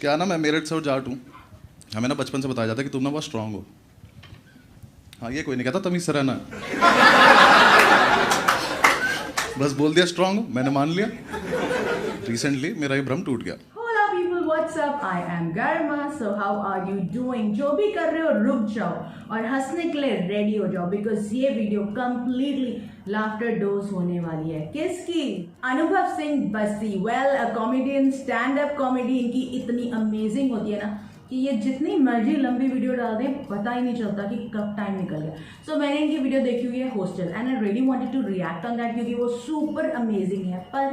क्या ना, मैं मेरठ से और जाट हूँ। हमें ना बचपन से बताया जाता है कि तुम ना बहुत स्ट्रांग हो। हाँ, ये कोई नहीं कहता, तमीज से रहना। बस बोल दिया स्ट्रांग हूँ, मैंने मान लिया। रिसेंटली मेरा ये भ्रम टूट गया। Hola people, what's up? I am Garma. So how are you doing? जो भी कर रहे हो रुक जाओ और हंसने के लिए रेडी हो जाओ बिकॉज ये वीडियो कम्प्लीटली लाफ्टर डोज होने वाली है। किसकी? अनुभव Singh Bassi. Well a comedian, stand up comedy इनकी इतनी अमेजिंग होती है ना कि ये जितनी मर्जी लंबी वीडियो डाल दें पता ही नहीं चलता कि कब टाइम निकल गया। सो मैंने इनकी वीडियो देखी हुई है hostel and I really wanted to react on that क्योंकि वो सुपर अमेजिंग है, पर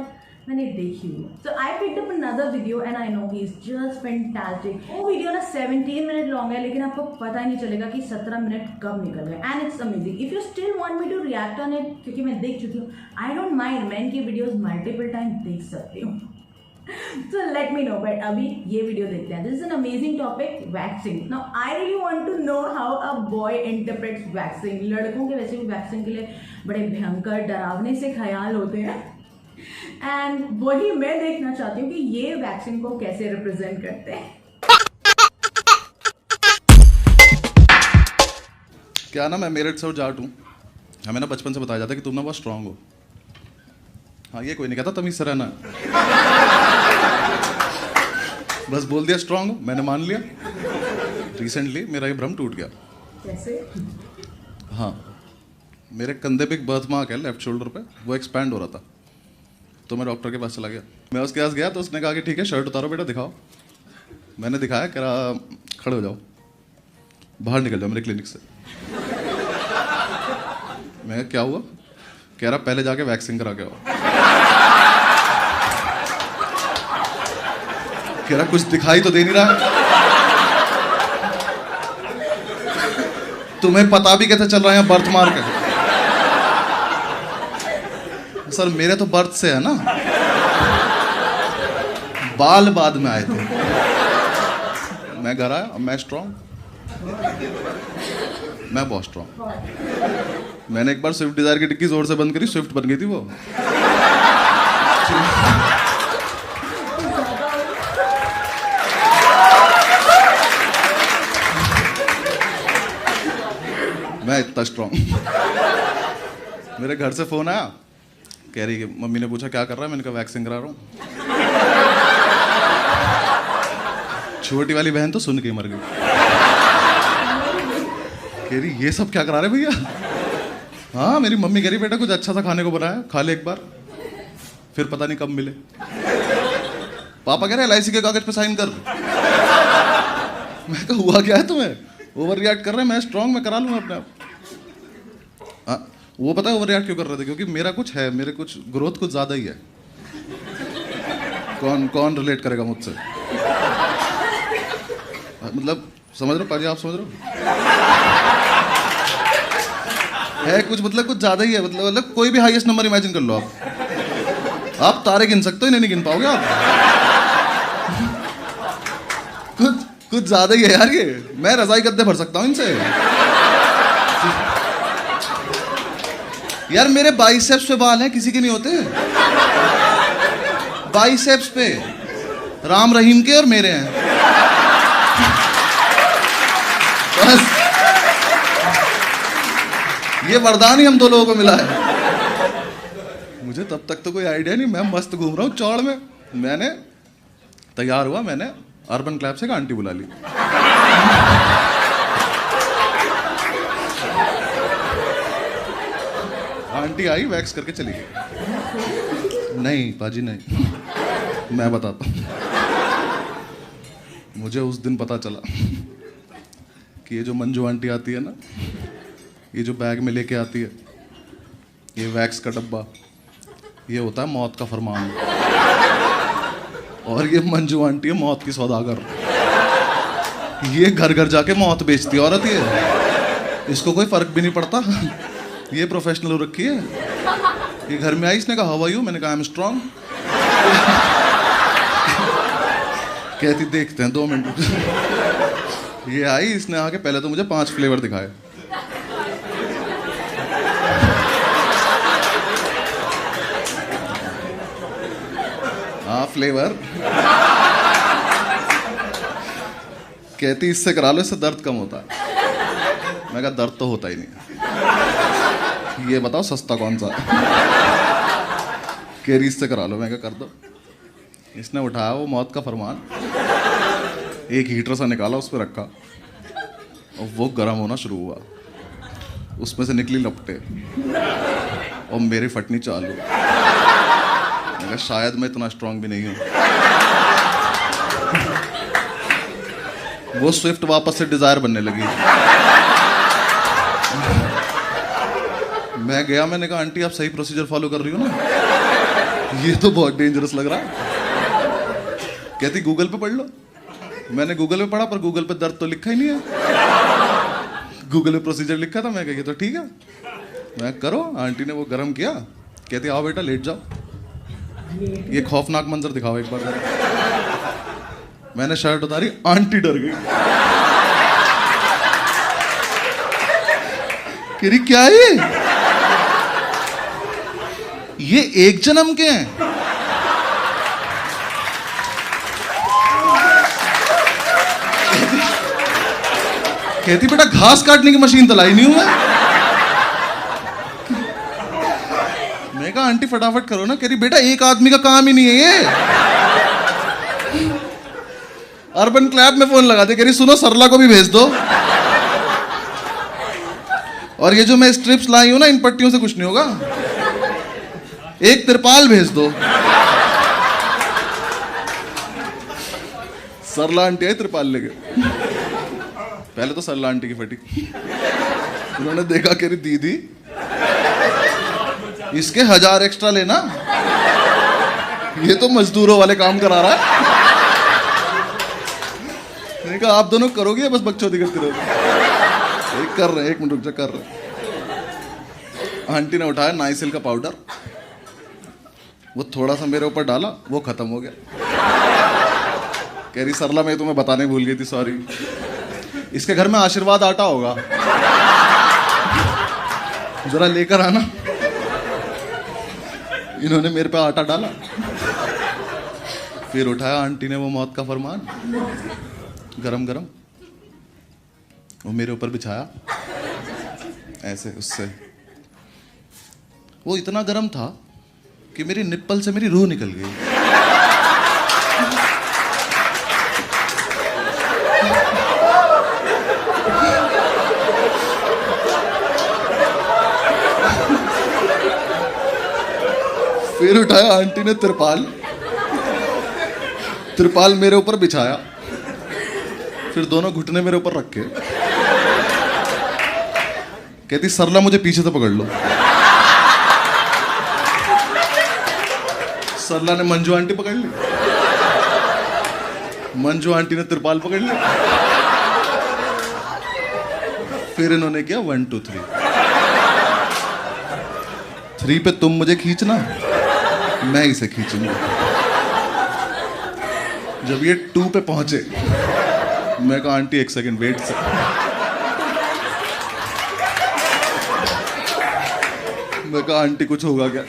मैंने देखी हुई। So I picked up another video and I know he is just fantastic. वो वीडियो ना 17 मिनट लॉन्ग है लेकिन आपको पता ही नहीं चलेगा कि 17 मिनट कब निकल गए and it's amazing. If you still want me to react on it क्योंकि मैं देख चुकी हूँ, आई डोंट माइंड, मैं इनकी वीडियोज मल्टीपल टाइम देख सकती हूँ। So let me know, but अभी ये वीडियो देखते हैं। This is an amazing topic, waxing. Now I really want to know how a boy interprets waxing. लड़कों के वैसे भी waxing के लिए बड़े भयंकर डरावने से ख्याल होते हैं एंड वही मैं देखना चाहती हूँ कि ये वैक्सिंग को कैसे रिप्रेजेंट करते हैं। क्या ना, मैं मेरठ से और जाट हूँ। हमें ना बचपन से बताया जाता है कि तुम ना बहुत स्ट्रांग हो। हाँ, ये कोई नहीं कहता, तमीज से रहना। बस बोल दिया स्ट्रांग हूँ, मैंने मान लिया। रिसेंटली मेरा ये भ्रम टूट गया। कैसे? हाँ, मेरे कंधे पे एक बर्थ मार्क है लेफ्ट शोल्डर पे, वो एक्सपैंड हो रहा था। तो मैं डॉक्टर के पास चला गया। मैं उसके पास गया तो उसने कहा कि ठीक है शर्ट उतारो बेटा, दिखाओ। मैंने दिखाया, कह रहा खड़े हो जाओ, बाहर निकल जाओ मेरे क्लिनिक से। मैं क्या हुआ? कह रहा पहले जाके वैक्सिंग करा के आओ। कह रहा कुछ दिखाई तो दे नहीं रहा, तुम्हें पता भी कैसे चल रहा है बर्थ मार्क है? सर मेरे तो बर्थ से है ना, बाल बाद में आए थे। मैं घर आया, अब मैं स्ट्रांग, मैं बहुत स्ट्रांग। मैंने एक बार स्विफ्ट डिजायर की डिक्की जोर से बंद करी, स्विफ्ट बन गई थी वो। मैं इतना स्ट्रांग। मेरे घर से फोन आया, कह रही कि मम्मी ने पूछा क्या कर रहा है, मैंने कहा वैक्सिंग करा रहा हूँ। छोटी वाली बहन तो सुन के मर गई। कह रही ये सब क्या करा रहे भैया? हाँ, मेरी मम्मी कह रही बेटा कुछ अच्छा सा खाने को बनाया, खा ले एक बार, फिर पता नहीं कब मिले। पापा कह रहे LIC के कागज पे साइन कर। मैं कहा हुआ क्या है तुम्हें? ओवर रिएक्ट कर रहे हैं, मैं स्ट्रांग, मैं करा लूंगा अपने आप। हाँ, वो पता है ओवर रिएक्ट क्यों कर रहे थे? क्योंकि मेरा कुछ है, मेरे कुछ ग्रोथ कुछ ज्यादा ही है। कौन कौन रिलेट करेगा मुझसे? मतलब समझ रहे हो पाजी, आप समझ रहे हो? है कुछ, मतलब कुछ ज्यादा ही है। मतलब कोई भी हाईएस्ट नंबर इमेजिन कर लो आप तारे गिन सकते हो, इन्हें नहीं गिन पाओगे आप। कुछ ज्यादा ही है यार ये। मैं रजाई गद्दे भर सकता हूँ इनसे। यार मेरे बाइसेप्स पे बाल हैं, किसी के नहीं होते। बाइसेप्स पे राम रहीम के और मेरे हैं। बस ये वरदान ही हम दो लोगों को मिला है। मुझे तब तक तो कोई आइडिया नहीं, मैं मस्त घूम रहा हूँ चौड़ में। मैंने तैयार हुआ, मैंने अर्बन क्लैब से एक आंटी बुला ली। आंटी आई, वैक्स करके चली गई। नहीं पाजी नहीं, मैं बताता हूँ। मुझे उस दिन पता चला कि ये जो मंजू आंटी आती है ना, ये जो बैग में लेके आती है, ये वैक्स का डब्बा, ये होता है मौत का फरमान। और ये मंजू आंटी है मौत की सौदागर। ये घर घर जाके मौत बेचती है औरत ये। इसको कोई फर्क भी नहीं पड़ता, ये प्रोफेशनल हो रखी है। ये घर में आई, इसने कहा हाउ आर यू, मैंने कहा आई एम स्ट्रांग। कहती देखते हैं 2 मिनट। ये आई, इसने आके पहले तो मुझे 5 फ्लेवर दिखाए। हाँ फ्लेवर। कहती इससे करा लो, इससे दर्द कम होता है। मैं कहा दर्द तो होता ही नहीं, ये बताओ सस्ता कौन सा है। कह रही इससे करा लो। मैं कहा कर दो। इसने उठाया वो मौत का फरमान, एक हीटर सा निकाला, उस पर रखा और वो गर्म होना शुरू हुआ। उसमें से निकली लपटे और मेरी फटनी चालू। मैं कहा शायद मैं इतना स्ट्रांग भी नहीं हूं। वो स्विफ्ट वापस से डिजायर बनने लगी। मैं गया, मैंने कहा आंटी आप सही प्रोसीजर फॉलो कर रही हो ना, ये तो बहुत डेंजरस लग रहा है। कहती गूगल पे पढ़ लो। मैंने गूगल पे पढ़ा, पर गूगल पे दर्द तो लिखा ही नहीं है, गूगल पे प्रोसीजर लिखा था। मैं कहा तो ठीक है, मैं करो। आंटी ने वो गर्म किया, कहती आओ बेटा लेट जाओ, ये खौफनाक मंजर दिखाओ एक बार। मैंने शर्ट उतारी, आंटी डर गई। कह रही क्या है ये एक जन्म के हैं। कहती बेटा घास काटने की मशीन तो लाई नहीं हूं मैं कहा आंटी फटाफट करो ना। कह रही बेटा एक आदमी का काम ही नहीं है ये। अर्बन क्लैब में फोन लगा दे, कह रही सुनो सरला को भी भेज दो, और ये जो मैं स्ट्रिप्स लाई हूं ना, इन पट्टियों से कुछ नहीं होगा, एक तिरपाल भेज दो। सरला आंटी आई तिरपाल लेके। पहले तो सरला आंटी की फटी, उन्होंने देखा, कह रही दीदी इसके 1000 एक्स्ट्रा लेना, ये तो मजदूरों वाले काम करा रहा है। मैंने कहा आप दोनों करोगे या बस बकचोदी करते रहोगे? कर रहे, एक मिनट रुक जा, कर रहे। आंटी ने उठाया नाइसिल का पाउडर, वो थोड़ा सा मेरे ऊपर डाला, वो खत्म हो गया। कह रही सरला मैं तुम्हें बताने भूल गई थी, सॉरी। इसके घर में आशीर्वाद आटा होगा, जरा लेकर आना। इन्होंने मेरे पे आटा डाला, फिर उठाया आंटी ने वो मौत का फरमान, गरम गरम, वो मेरे ऊपर बिछाया ऐसे। उससे वो इतना गरम था कि मेरी निप्पल से मेरी रूह निकल गई। फिर उठाया आंटी ने त्रिपाल मेरे ऊपर बिछाया, फिर दोनों घुटने मेरे ऊपर रखे। कहती सरला मुझे पीछे से पकड़ लो। सरला ने मंजू आंटी पकड़ ली, मंजू आंटी ने त्रिपाल पकड़ ली। फिर इन्होंने किया 1 2 3 पे तुम मुझे खींचना, मैं इसे खींचूंगा। जब ये 2 पे पहुंचे, मैं कहा आंटी 1 सेकंड वेट से। मैं कहा आंटी कुछ होगा क्या?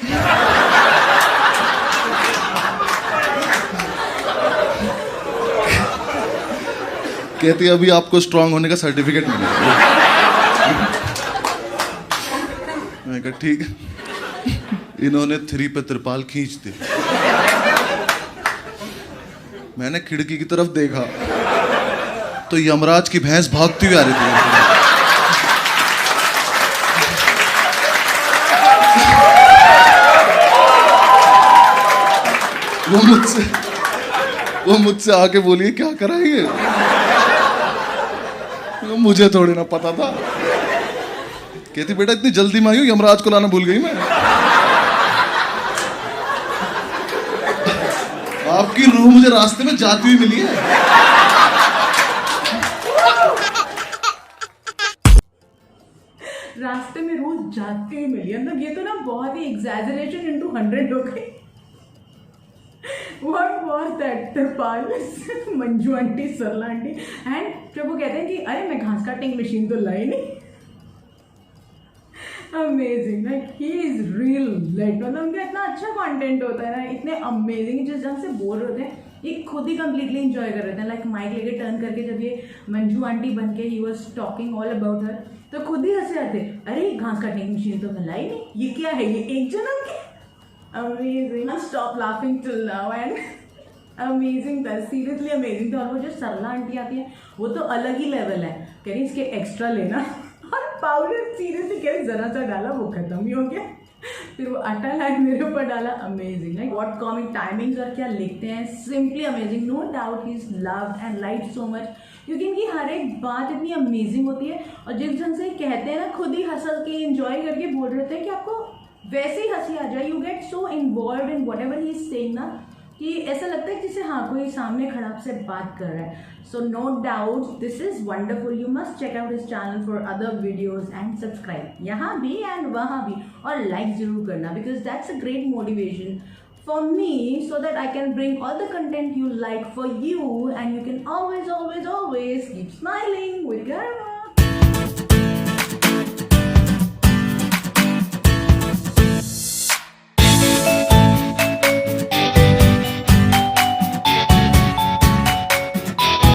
कहती अभी आपको स्ट्रांग होने का सर्टिफिकेट मिलेगा। मैं कहा ठीक है। इन्होंने 3 पे त्रिपाल खींच दी। मैंने खिड़की की तरफ देखा तो यमराज की भैंस भागती हुई आ रही थी। वो मुझसे आके बोली क्या कराएंगे? मुझे थोड़ी ना पता था। कहती बेटा इतनी जल्दी में आई हूं, यमराज को लाना भूल गई मैं। आपकी रूह मुझे रास्ते में जाती हुई मिली है। रास्ते में रोज जाती हुई मिली है, मतलब ये तो ना बहुत ही एग्जैजरेशन इनटू 100 हो गई। What was that? Tripal, Manju aunty, Sarla aunty, and जब वो कहते हैं कि अरे मैं घास काटिंग मशीन तो लाई नहीं। Amazing, like he is real late. मतलब उनका इतना अच्छा कंटेंट होता है ना, इतने अमेजिंग, जिस ढंग से बोल रहे होते हैं ये खुद ही कम्प्लीटली इंजॉय कर रहे थे, लाइक माइक लेके टर्न करके जब ये मंजू आंटी बन के he was talking all about her, तो खुद ही हंसे आते, अरे घास काटने की मशीन तो मिला ही नहीं, ये क्या है, ये एक जन्म की। Amazing, stop laughing till now and amazing था, सीरियसली अमेजिंग था। और वो जो सरला आंटी आती है वो तो अलग ही लेवल है, कह रही इसके एक्स्ट्रा लेना और पाउडर सीरियसली कह रही जरा सा डाला वो खत्म ही हो गया, फिर वो आटा लाइन मेरे ऊपर डाला। Amazing, like what comic timings और क्या लिखते हैं, simply amazing. No doubt he is loved and liked so much, क्योंकि इनकी हर एक बात इतनी अमेजिंग होती है। और जिस ढंग से कहते हैं ना, खुद ही हंस के इंजॉय करके बोल रहे थे कि आपको वैसे ही हंसी आ जाए, you get so involve in what ever he is saying ना, कि ऐसा लगता है जैसे हाँ कोई सामने खड़ा आपसे बात कर रहा है। So no doubt this is wonderful, you must check out his channel for other videos and subscribe यहाँ भी एंड वहाँ भी, और लाइक जरूर करना, because that's a great motivation for me, so that I can bring all the content you like for you, and you can always keep smiling with Garma.